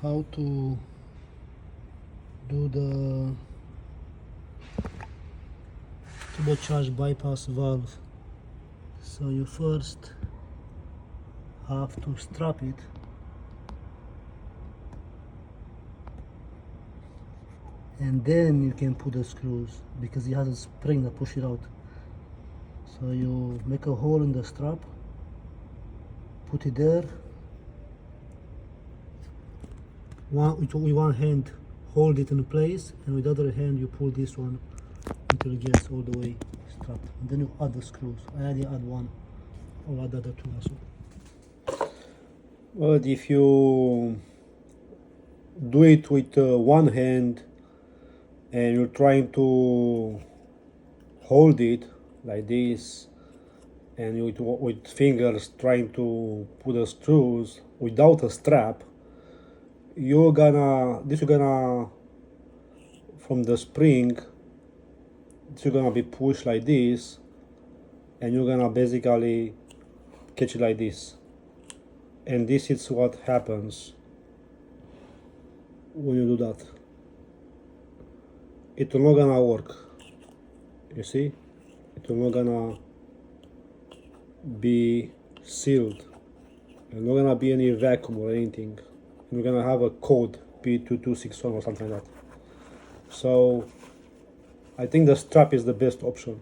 how to do the turbocharge bypass valve. So you first have to strap it, and then you can put the screws because it has a spring that push it out. So you make a hole in the strap, put it there, with one hand hold it in place, and with the other hand you pull this one until it gets all the way strapped, and then you add the screws. I already add one, or add the other two also. But if you do it with one hand and you're trying to hold it like this, and you with fingers trying to put the screws without a strap, you're gonna from the spring, you're gonna be pushed like this, and you're gonna basically catch it like this. And this is what happens when you do that. It's not gonna work. You see? It's not gonna be sealed. There's not gonna be any vacuum or anything. You're gonna have a code P2261 or something like that. So I think the strap is the best option.